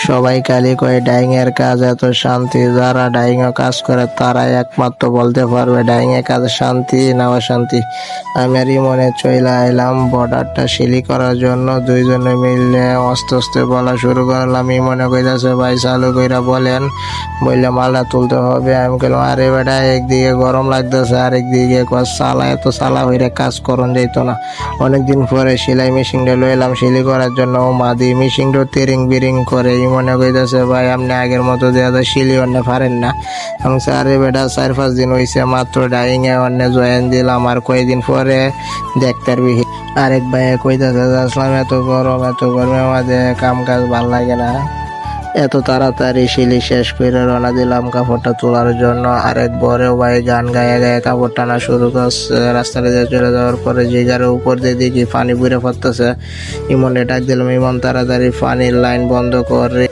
সবাই খালি কয় ডাইং এর কাজ এত শান্তি, যারা ডাইং এ কাজ করে তারাই একমাত্র বলতে পারবে ডাইং এর কাজ শান্তি না অশান্তি। আমি আর ইমনে চইলা আইলাম বর্ডারটা সিলি করার জন্য। দুইজনে মিলে আস্তে আস্তে বলা শুরু করলাম। ইমনে কইতাছে ভাই চালু কইরা বলেন, বললে মালটা তুলতে হবে। আমি বললাম আরে বেটা একদিকে গরম লাগতেছে আর একদিকে চালা এত চালা হইরে কাজ করন যাইতো না। অনেকদিন পরে সেলাই মেশিনটা লইলাম সিলি করার জন্য। মাদি মেশিনটা তেরিং বিরিং করে। মনে কইতাছে ভাই আপনি আগের মতো দেওয়া যায় সিলি অন্য পারেন না। আমি আরে বেটা 4-5 দিন হয়েছে মাত্র ডাইং এ অন্য জয়েন দিলাম, আর কয়েকদিন পরে দেখতে পারবি। আরেক ভাই কইতাছে আসলাম এত গরমে আমাদের কাম কাজ ভাল লাগে না। এত তাড়াতাড়ি সিলি শেষ করে রওনা দিলাম কাপড়টা তোলার জন্য। আরেক বড় ভাই গান গায়ে গায়ে কাপড় টানা শুরু করছে। রাস্তাটা দিয়ে চলে যাওয়ার পরে জিগারের উপর দিয়ে দেখি পানি বুড়ে পড়তেছে। ইমনে ডাক দিলাম, ইমন তাড়াতাড়ি পানির লাইন বন্ধ করে।